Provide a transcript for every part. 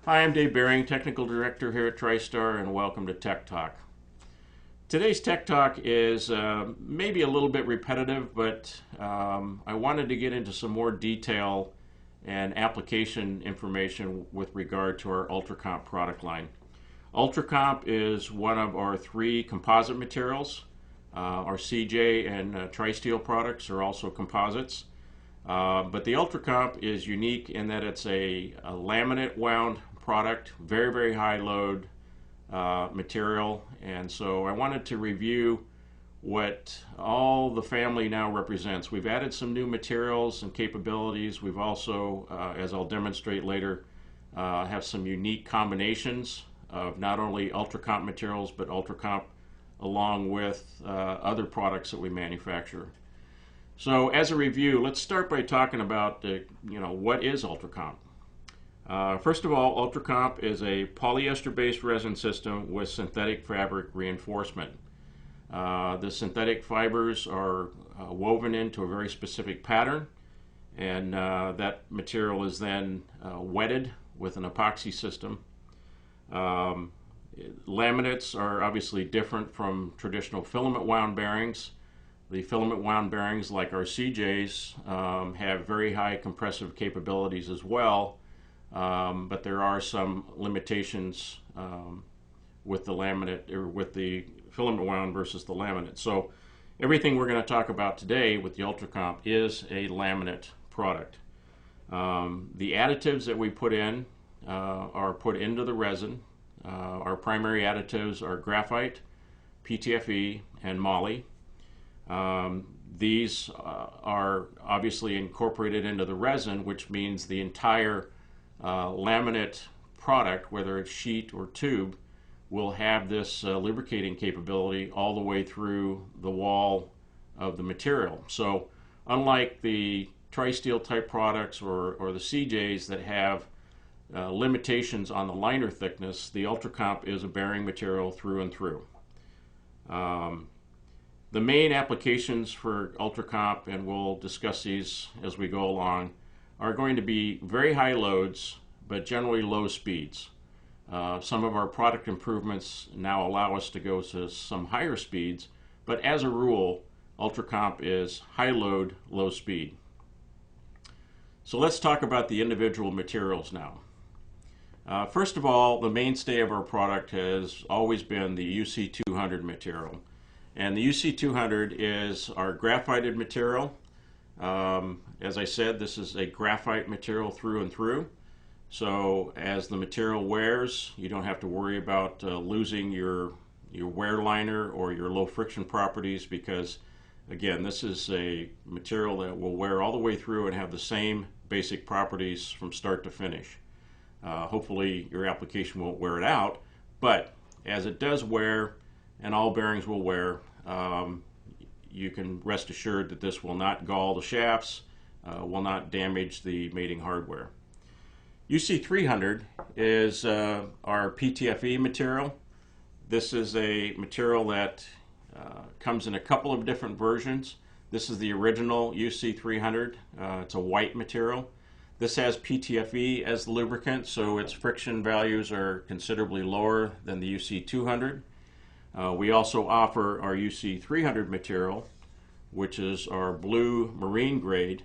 Hi, I'm Dave Bering, Technical Director here at TriStar, and welcome to Tech Talk. Today's Tech Talk is maybe a little bit repetitive, but I wanted to get into some more detail and application information with regard to our Ultracomp product line. Ultracomp is one of our three composite materials. Our CJ and TriSteel products are also composites. But the Ultracomp is unique in that it's a laminate wound product, very, very high load material. And so I wanted to review what all the family now represents. We've added some new materials and capabilities. We've also, as I'll demonstrate later, have some unique combinations of not only Ultracomp materials, but Ultracomp along with other products that we manufacture. So as a review, let's start by talking about what is Ultracomp. First of all, Ultracomp is a polyester-based resin system with synthetic fabric reinforcement. The synthetic fibers are woven into a very specific pattern, and that material is then wetted with an epoxy system. Laminates are obviously different from traditional filament wound bearings. The filament wound bearings, like our CJs, have very high compressive capabilities as well, but there are some limitations with the laminate or with the filament wound versus the laminate. So everything we're going to talk about today with the Ultracomp is a laminate product. The additives that we put in are put into the resin. Our primary additives are graphite, PTFE, and moly. These are obviously incorporated into the resin, which means the entire laminate product, whether it's sheet or tube, will have this lubricating capability all the way through the wall of the material. So unlike the TriSteel type products or the CJs that have limitations on the liner thickness, the Ultracomp is a bearing material through and through. The main applications for Ultracomp, and we'll discuss these as we go along, are going to be very high loads, but generally low speeds. Some of our product improvements now allow us to go to some higher speeds, but as a rule, Ultracomp is high load, low speed. So let's talk about the individual materials now. First of all, the mainstay of our product has always been the UC200 material. And the UC200 is our graphited material. As I said, this is a graphite material through and through. So as the material wears, you don't have to worry about losing your wear liner or your low friction properties, because again, this is a material that will wear all the way through and have the same basic properties from start to finish. Hopefully your application won't wear it out, but as it does wear, and all bearings will wear, you can rest assured that this will not gall the shafts, will not damage the mating hardware. UC300 is our PTFE material. This is a material that comes in a couple of different versions. This is the original UC300. It's a white material. This has PTFE as the lubricant, so its friction values are considerably lower than the UC200. We also offer our UC300 material, which is our blue marine grade.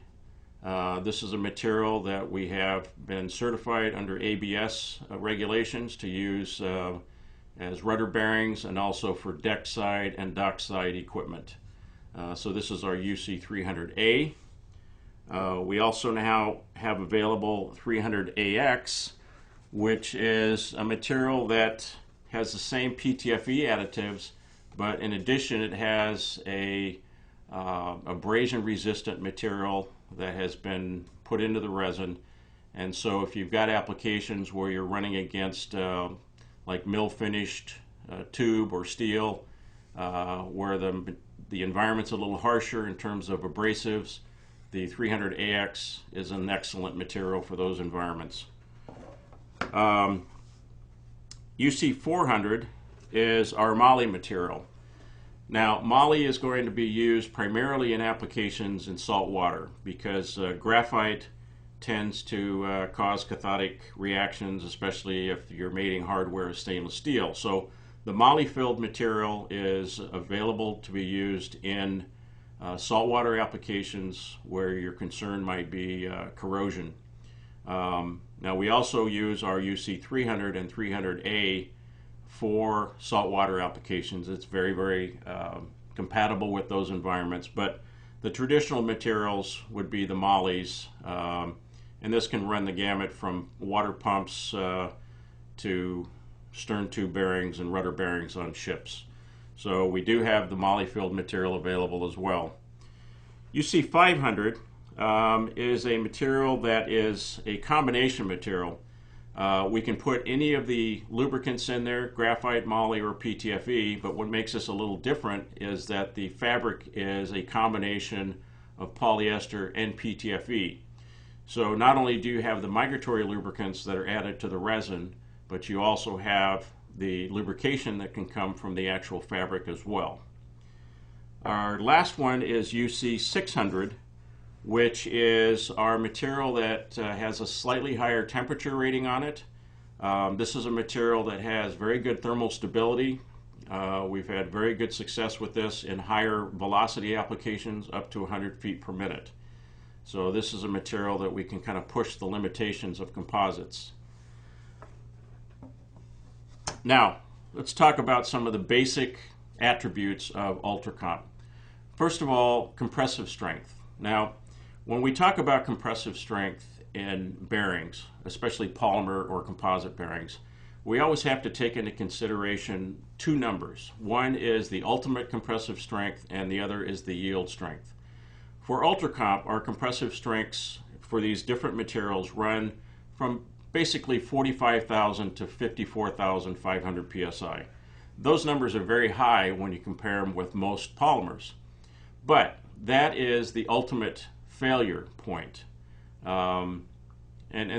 This is a material that we have been certified under ABS regulations to use as rudder bearings and also for deck side and dock side equipment. So this is our UC300A. We also now have available 300AX, which is a material that has the same PTFE additives, but in addition it has a abrasion resistant material that has been put into the resin. And so if you've got applications where you're running against like mill finished tube or steel, where the environment's a little harsher in terms of abrasives, the 300AX is an excellent material for those environments. UC400 is our moly material. Now, moly is going to be used primarily in applications in salt water because graphite tends to cause cathodic reactions, especially if your mating hardware is stainless steel. So the moly-filled material is available to be used in saltwater applications where your concern might be corrosion. Now we also use our UC 300 and 300A for saltwater applications. It's very, very compatible with those environments, but the traditional materials would be the mollies, and this can run the gamut from water pumps to stern tube bearings and rudder bearings on ships. So we do have the moly-filled material available as well. UC 500 is a material that is a combination material. We can put any of the lubricants in there, graphite, moly, or PTFE, but what makes this a little different is that the fabric is a combination of polyester and PTFE. So not only do you have the migratory lubricants that are added to the resin, but you also have the lubrication that can come from the actual fabric as well. Our last one is UC 600, which is our material that has a slightly higher temperature rating on it. This is a material that has very good thermal stability. We've had very good success with this in higher velocity applications up to 100 feet per minute. So this is a material that we can kind of push the limitations of composites. Now, let's talk about some of the basic attributes of Ultracomp. First of all, compressive strength. Now, when we talk about compressive strength in bearings, especially polymer or composite bearings, we always have to take into consideration two numbers. One is the ultimate compressive strength and the other is the yield strength. For Ultracomp, our compressive strengths for these different materials run from basically 45,000 to 54,500 psi. Those numbers are very high when you compare them with most polymers. But that is the ultimate failure point. And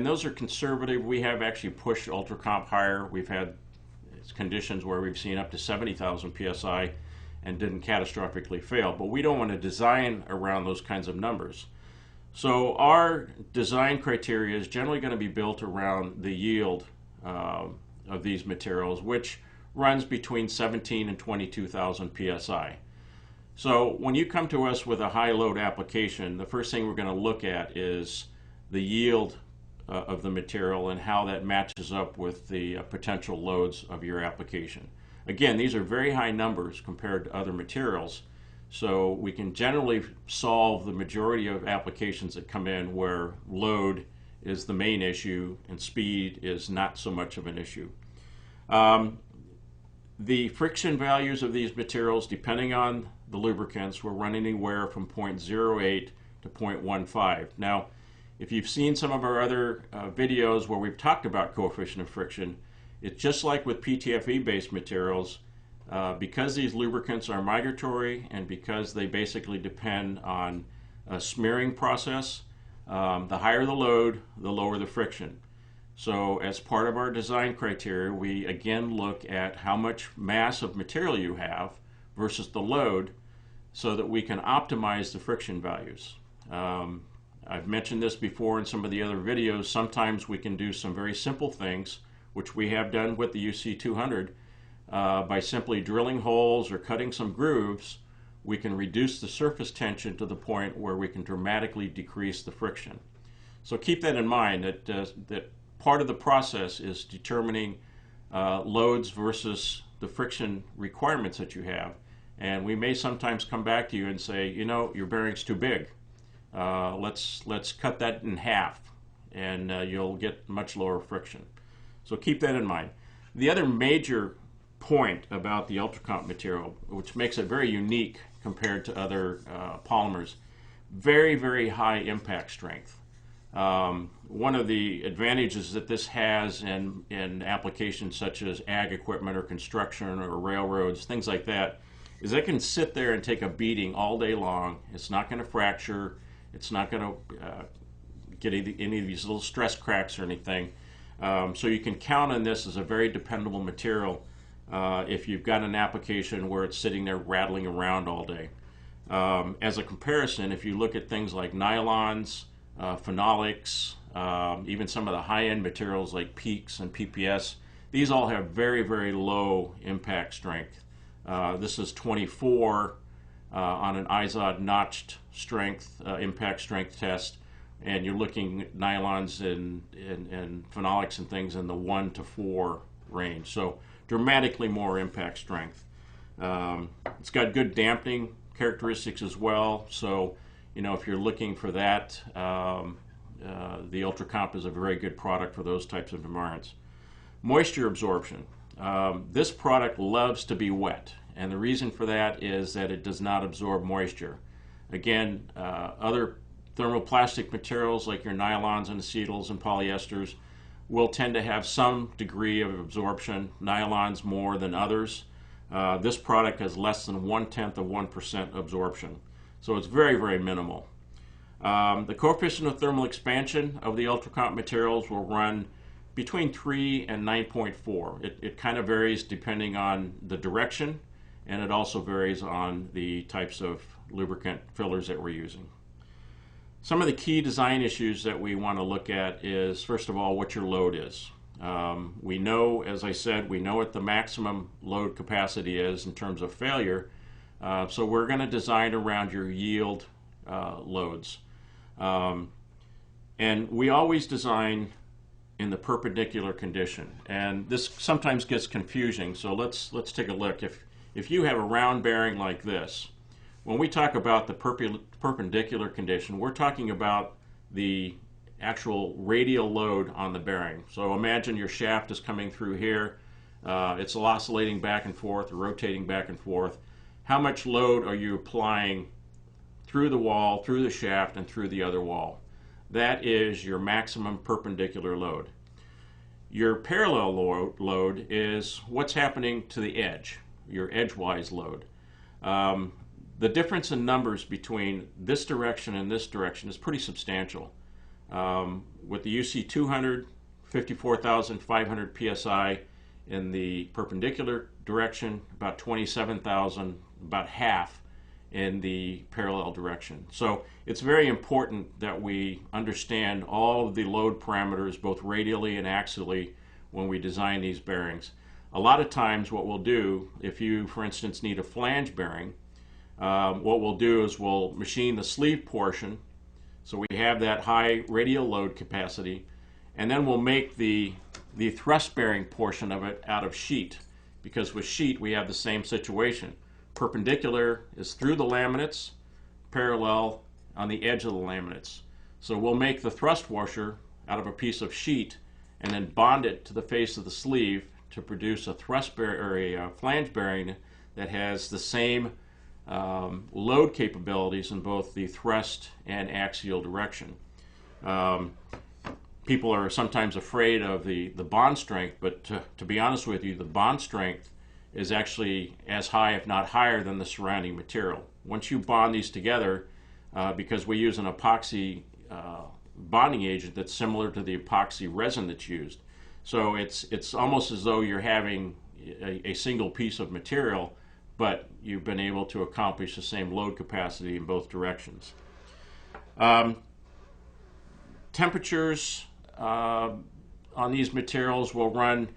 those are conservative. We have actually pushed Ultracomp higher. We've had conditions where we've seen up to 70,000 psi and didn't catastrophically fail. But we don't want to design around those kinds of numbers. So our design criteria is generally going to be built around the yield of these materials, which runs between 17 and 22,000 psi. So when you come to us with a high load application, the first thing we're going to look at is the yield of the material and how that matches up with the potential loads of your application. Again, these are very high numbers compared to other materials, so we can generally solve the majority of applications that come in where load is the main issue and speed is not so much of an issue. The friction values of these materials, depending on the lubricants, will run anywhere from 0.08 to 0.15. Now, if you've seen some of our other videos where we've talked about coefficient of friction, it's just like with PTFE-based materials. Because these lubricants are migratory and because they basically depend on a smearing process, the higher the load, the lower the friction. So as part of our design criteria, we again look at how much mass of material you have versus the load so that we can optimize the friction values. I've mentioned this before in some of the other videos. Sometimes we can do some very simple things, which we have done with the UC 200. By simply drilling holes or cutting some grooves, we can reduce the surface tension to the point where we can dramatically decrease the friction. So keep that in mind, that part of the process is determining loads versus the friction requirements that you have. And we may sometimes come back to you and say, you know, your bearing's too big. Let's cut that in half and you'll get much lower friction. So keep that in mind. The other major point about the Ultracomp material, which makes it very unique compared to other polymers, very, very high impact strength. One of the advantages that this has in applications such as ag equipment or construction or railroads, things like that, is it can sit there and take a beating all day long. It's not going to fracture. It's not going to get any of these little stress cracks or anything. So you can count on this as a very dependable material if you've got an application where it's sitting there rattling around all day. As a comparison, if you look at things like nylons, phenolics, even some of the high-end materials like PEEKs and PPS. These all have very, very low impact strength. This is 24 on an IZOD notched strength, impact strength test, and you're looking at nylons and phenolics and things in the 1 to 4 range. So dramatically more impact strength. It's got good dampening characteristics as well. So, you know, if you're looking for that, the Ultracomp is a very good product for those types of environments. Moisture absorption. This product loves to be wet, and the reason for that is that it does not absorb moisture. Again, other thermoplastic materials like your nylons and acetyls and polyesters will tend to have some degree of absorption, nylons more than others. This product has less than 1/10 of 1% absorption, so it's very, very minimal. The coefficient of thermal expansion of the Ultracomp materials will run between 3 and 9.4. It kind of varies depending on the direction, and it also varies on the types of lubricant fillers that we're using. Some of the key design issues that we want to look at is, first of all, what your load is. We know, as I said, we know what the maximum load capacity is in terms of failure, so we're going to design around your yield loads. And we always design in the perpendicular condition, and this sometimes gets confusing, so let's take a look. If you have a round bearing like this, when we talk about the perpendicular condition, we're talking about the actual radial load on the bearing. So imagine your shaft is coming through here, it's oscillating back and forth, rotating back and forth. How much load are you applying through the wall, through the shaft, and through the other wall? That is your maximum perpendicular load. Your parallel load is what's happening to the edge, your edgewise load. The difference in numbers between this direction and this direction is pretty substantial. With the UC 200, 54,500 psi in the perpendicular direction, about 27,000, about half in the parallel direction. So it's very important that we understand all of the load parameters, both radially and axially, when we design these bearings. A lot of times what we'll do, if you, for instance, need a flange bearing, what we'll do is we'll machine the sleeve portion, so we have that high radial load capacity, and then we'll make the thrust bearing portion of it out of sheet, because with sheet we have the same situation. Perpendicular is through the laminates, parallel on the edge of the laminates. So we'll make the thrust washer out of a piece of sheet and then bond it to the face of the sleeve to produce a thrust bearing or a flange bearing that has the same load capabilities in both the thrust and axial direction. People are sometimes afraid of the bond strength, but to be honest with you, the bond strength is actually as high, if not higher, than the surrounding material. Once you bond these together, because we use an epoxy bonding agent that's similar to the epoxy resin that's used, so it's almost as though you're having a single piece of material, but you've been able to accomplish the same load capacity in both directions. Temperatures on these materials will run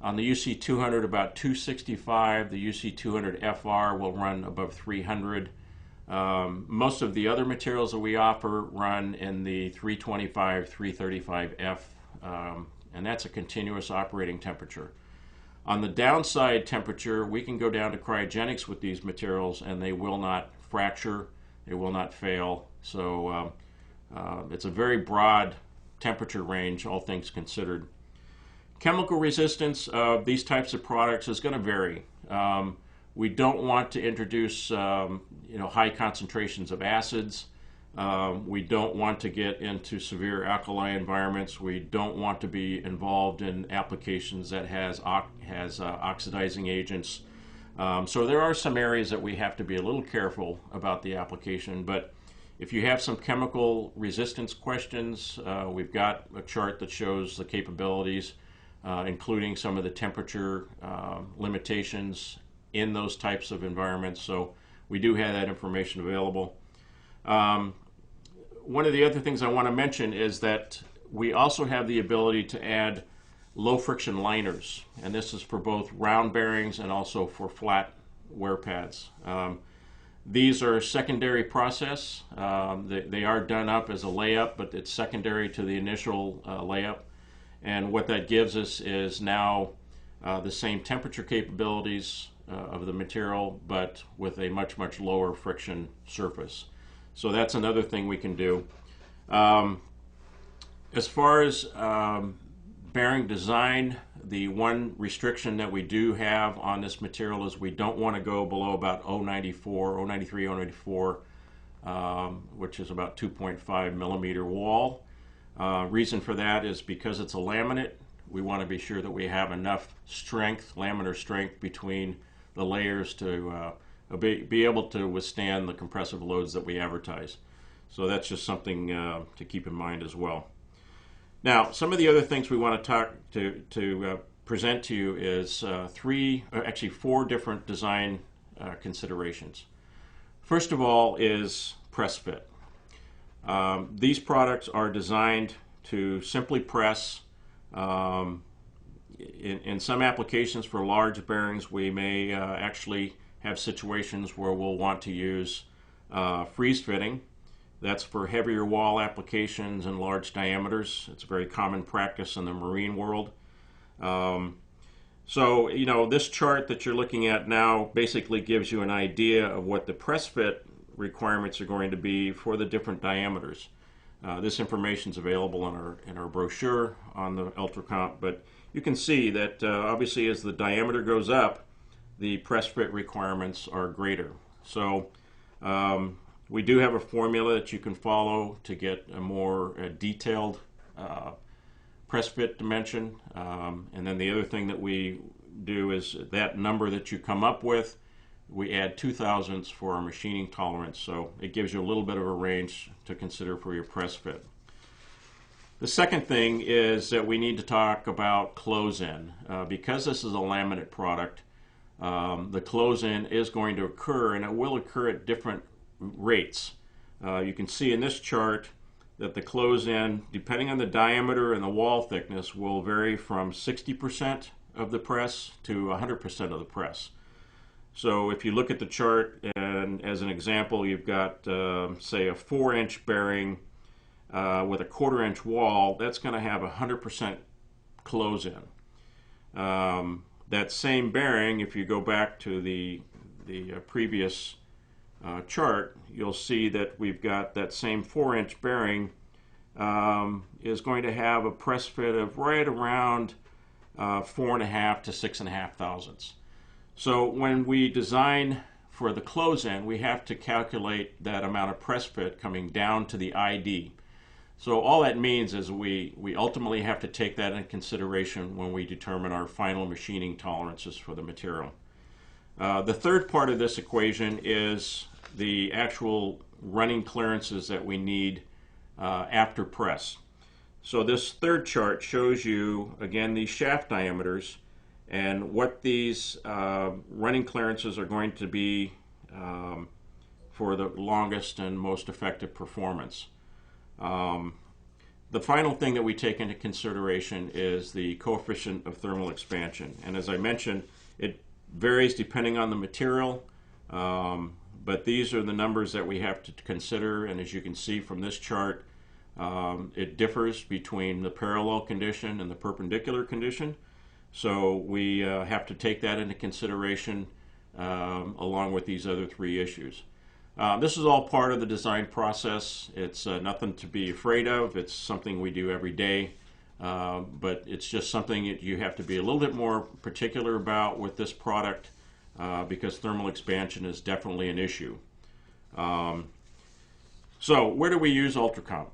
on the UC 200 about 265. The UC 200 FR will run above 300. Most of the other materials that we offer run in the 325, 335F, and that's a continuous operating temperature. On the downside temperature, we can go down to cryogenics with these materials and they will not fracture, they will not fail. So it's a very broad temperature range, all things considered. Chemical resistance of these types of products is going to vary. We don't want to introduce high concentrations of acids. We don't want to get into severe alkali environments. We don't want to be involved in applications that has oxidizing agents. So there are some areas that we have to be a little careful about the application, but if you have some chemical resistance questions, we've got a chart that shows the capabilities, including some of the temperature limitations in those types of environments. So we do have that information available. one of the other things I want to mention is that we also have the ability to add low friction liners, and this is for both round bearings and also for flat wear pads. These are a secondary process. They are done up as a layup, but it's secondary to the initial layup. And what that gives us is now the same temperature capabilities of the material, but with a much, much lower friction surface. So that's another thing we can do. As far as bearing design, the one restriction that we do have on this material is we don't want to go below about 094, 093, 094, which is about 2.5 millimeter wall. Reason for that is because it's a laminate, we want to be sure that we have enough strength, laminar strength, between the layers to be able to withstand the compressive loads that we advertise. So that's just something to keep in mind as well. Now, some of the other things we want to present to you is four different design considerations. First of all is press fit. These products are designed to simply press. In some applications for large bearings, we may actually have situations where we'll want to use freeze fitting. That's for heavier wall applications and large diameters. It's a very common practice in the marine world. So, you know, this chart that you're looking at now basically gives you an idea of what the press fit requirements are going to be for the different diameters. This information is available in our brochure on the Ultracomp, but you can see that obviously as the diameter goes up, the press fit requirements are greater. So we do have a formula that you can follow to get a more detailed press fit dimension. And then the other thing that we do is that number that you come up with, we add 0.002 for our machining tolerance. So it gives you a little bit of a range to consider for your press fit. The second thing is that we need to talk about close-in. Because this is a laminate product, the close-in is going to occur, and it will occur at different rates. You can see in this chart that the close-in, depending on the diameter and the wall thickness, will vary from 60% of the press to 100% of the press. So if you look at the chart, and as an example, you've got, say, a 4-inch bearing with a 1/4-inch wall, that's going to have 100% close-in. That same bearing, if you go back to the previous chart, you'll see that we've got that same 4-inch bearing is going to have a press fit of right around 4.5 to 6.5 thousandths. So when we design for the close-in, we have to calculate that amount of press fit coming down to the ID. So all that means is we ultimately have to take that into consideration when we determine our final machining tolerances for the material. The third part of this equation is the actual running clearances that we need after press. So this third chart shows you, again, these shaft diameters and what these running clearances are going to be for the longest and most effective performance. The final thing that we take into consideration is the coefficient of thermal expansion. And as I mentioned, it varies depending on the material, but these are the numbers that we have to consider. And as you can see from this chart, it differs between the parallel condition and the perpendicular condition. So we have to take that into consideration along with these other three issues. This is all part of the design process. It's nothing to be afraid of. It's something we do every day, but it's just something that you have to be a little bit more particular about with this product because thermal expansion is definitely an issue. So where do we use Ultracomp?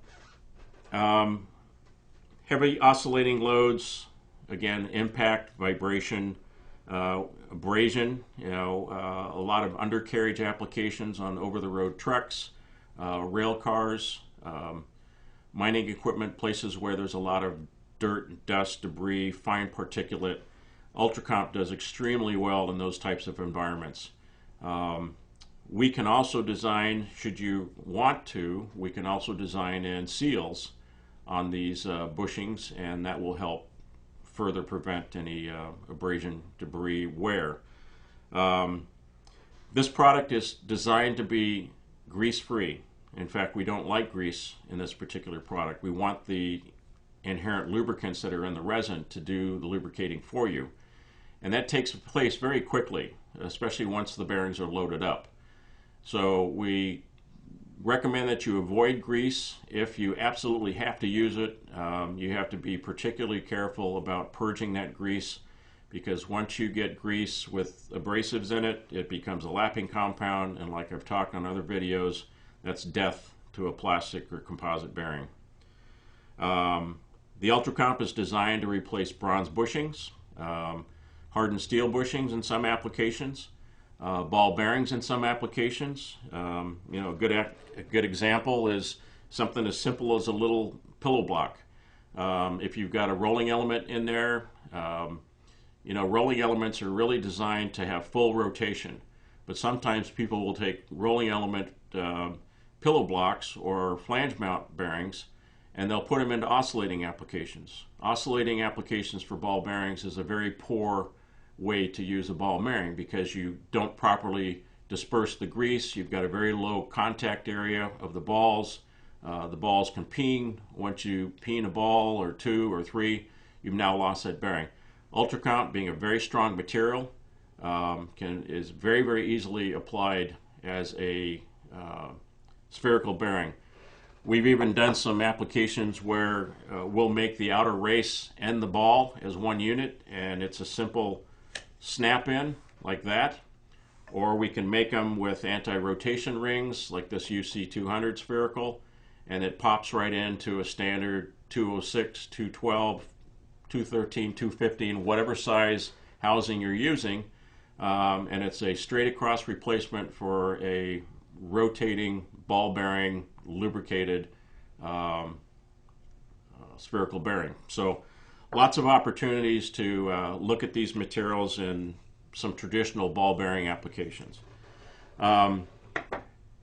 Heavy oscillating loads, again, impact, vibration, abrasion, a lot of undercarriage applications on over-the-road trucks, rail cars, mining equipment, places where there's a lot of dirt, dust, debris, fine particulate. Ultracomp does extremely well in those types of environments. We can also design, should you want to, we can also design in seals on these bushings, and that will help further prevent any abrasion, debris, wear. This product is designed to be grease-free. In fact, we don't like grease in this particular product. We want the inherent lubricants that are in the resin to do the lubricating for you. And that takes place very quickly, especially once the bearings are loaded up. So we recommend that you avoid grease. If you absolutely have to use it, you have to be particularly careful about purging that grease, because once you get grease with abrasives in it, it becomes a lapping compound, and like I've talked on other videos, that's death to a plastic or composite bearing. The Ultracomp is designed to replace bronze bushings, hardened steel bushings in some applications, ball bearings in some applications. A good example is something as simple as a little pillow block. If you've got a rolling element in there, rolling elements are really designed to have full rotation, but sometimes people will take rolling element pillow blocks or flange mount bearings, and they'll put them into oscillating applications. Oscillating applications for ball bearings is a very poor way to use a ball bearing, because you don't properly disperse the grease. You've got a very low contact area of the balls. The balls can peen. Once you peen a ball or two or three, you've now lost that bearing. Ultracomp, being a very strong material, is very, very easily applied as a spherical bearing. We've even done some applications where we'll make the outer race and the ball as one unit, and it's a simple snap-in like that, or we can make them with anti-rotation rings like this UC200 spherical, and it pops right into a standard 206, 212, 213, 215, whatever size housing you're using, and it's a straight across replacement for a rotating ball bearing lubricated spherical bearing. So lots of opportunities to look at these materials in some traditional ball bearing applications.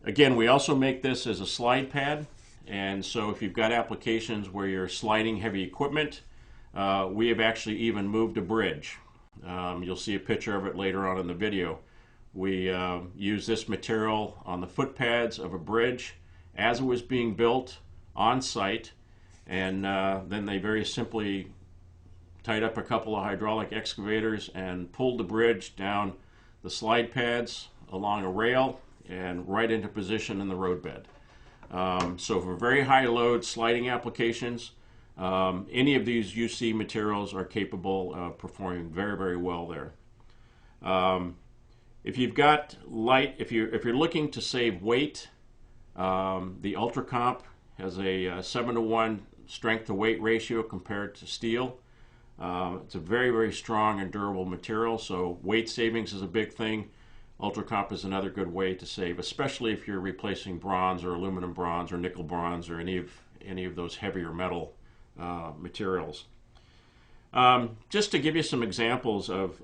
Again, we also make this as a slide pad, and so if you've got applications where you're sliding heavy equipment, we have actually even moved a bridge. You'll see a picture of it later on in the video. We use this material on the foot pads of a bridge as it was being built on site, and then they very simply tied up a couple of hydraulic excavators and pulled the bridge down the slide pads along a rail and right into position in the roadbed. So for very high load sliding applications, any of these UC materials are capable of performing very, very well there. If you've got if you're looking to save weight, the Ultracomp has a 7-to-1 strength to weight ratio compared to steel. It's a very, very strong and durable material, so weight savings is a big thing. Ultracomp is another good way to save, especially if you're replacing bronze or aluminum bronze or nickel bronze or any of those heavier metal materials. Just to give you some examples of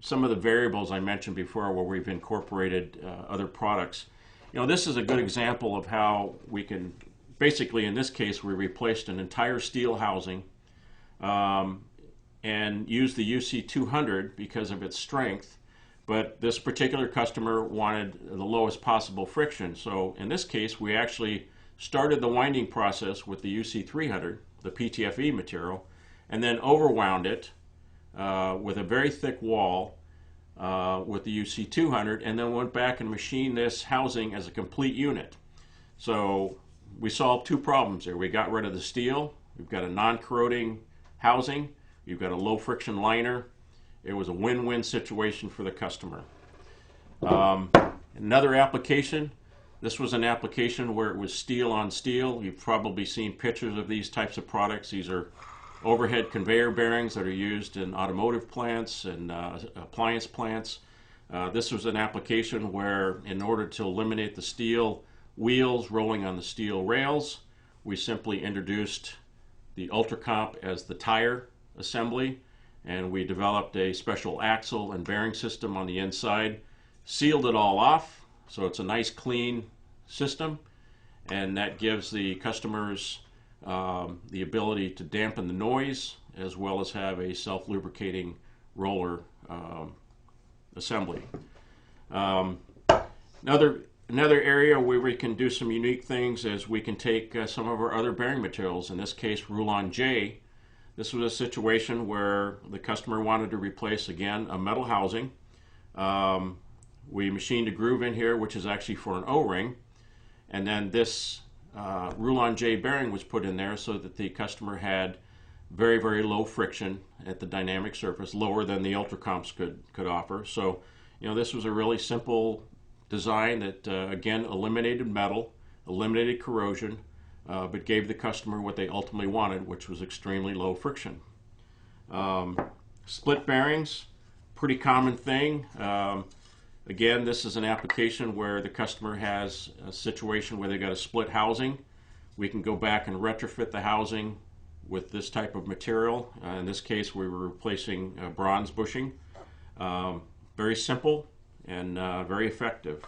some of the variables I mentioned before where we've incorporated other products. This is a good example of how we can, basically in this case, we replaced an entire steel housing and used the UC200 because of its strength, but this particular customer wanted the lowest possible friction. So in this case, we actually started the winding process with the UC300, the PTFE material, and then overwound it with a very thick wall with the UC200, and then went back and machined this housing as a complete unit. So we solved two problems there. We got rid of the steel. We've got a non-corroding housing. You've got a low friction liner. It was a win-win situation for the customer. Another application. This was an application where it was steel on steel. You've probably seen pictures of these types of products. These are overhead conveyor bearings that are used in automotive plants and appliance plants. This was an application where, in order to eliminate the steel wheels rolling on the steel rails, we simply introduced the Ultracomp as the tire assembly, and we developed a special axle and bearing system on the inside, sealed it all off So it's a nice clean system, and that gives the customers the ability to dampen the noise as well as have a self-lubricating roller assembly. Another area where we can do some unique things is we can take some of our other bearing materials, in this case Rulon J. This was a situation where the customer wanted to replace, again, a metal housing. We machined a groove in here, which is actually for an O-ring, and then this Rulon J bearing was put in there so that the customer had very, very low friction at the dynamic surface, lower than the Ultracomps could offer. So, this was a really simple design that, again, eliminated metal, eliminated corrosion, but gave the customer what they ultimately wanted, which was extremely low friction. Split bearings, pretty common thing. Again, this is an application where the customer has a situation where they got a split housing. We can go back and retrofit the housing with this type of material. In this case, we were replacing bronze bushing. Very simple and very effective.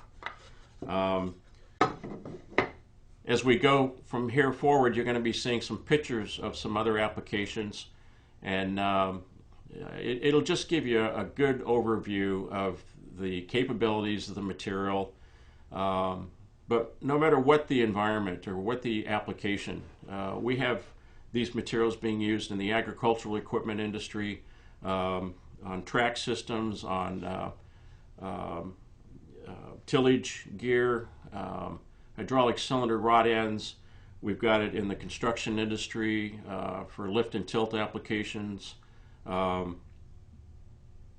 As we go from here forward, you're going to be seeing some pictures of some other applications, and it'll just give you a good overview of the capabilities of the material. But no matter what the environment or what the application, we have these materials being used in the agricultural equipment industry, on track systems, on tillage gear, hydraulic cylinder rod ends. We've got it in the construction industry for lift and tilt applications,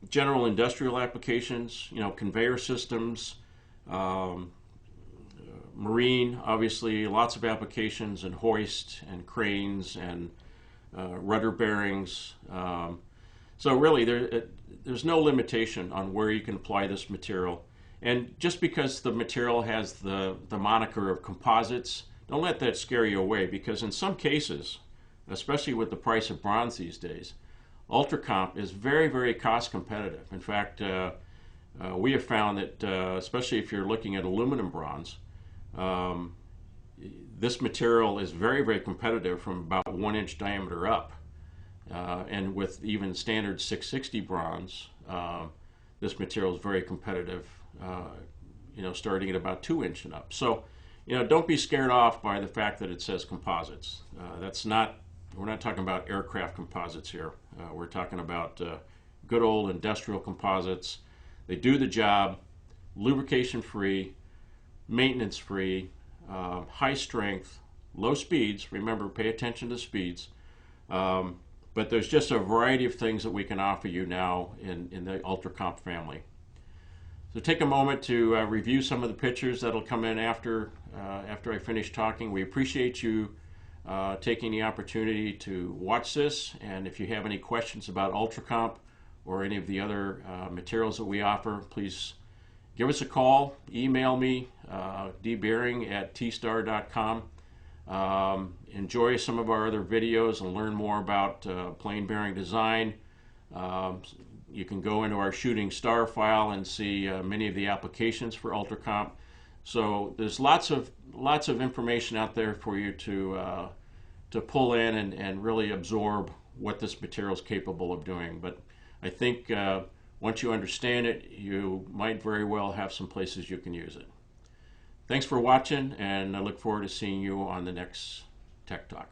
general industrial applications, conveyor systems, marine, obviously lots of applications in hoist and cranes and rudder bearings. So really there's no limitation on where you can apply this material. And just because the material has the moniker of composites, don't let that scare you away, because in some cases, especially with the price of bronze these days, Ultracomp is very, very cost competitive. In fact, we have found that, especially if you're looking at aluminum bronze, this material is very, very competitive from about 1 inch diameter up. And with even standard 660 bronze, this material is very competitive, starting at about 2 inch and up. So, don't be scared off by the fact that it says composites. We're not talking about aircraft composites here. We're talking about good old industrial composites. They do the job, lubrication free, maintenance free, high strength, low speeds. Remember, pay attention to speeds. But there's just a variety of things that we can offer you now in the Ultracomp family. So take a moment to review some of the pictures that'll come in after I finish talking. We appreciate you taking the opportunity to watch this, and if you have any questions about Ultracomp or any of the other materials that we offer, please give us a call, email me, dbearing@tstar.com. Enjoy some of our other videos and learn more about plain bearing design. You can go into our shooting star file and see many of the applications for Ultracomp. So there's lots of information out there for you to pull in and really absorb what this material is capable of doing. But I think once you understand it, you might very well have some places you can use it. Thanks for watching, and I look forward to seeing you on the next Tech Talk.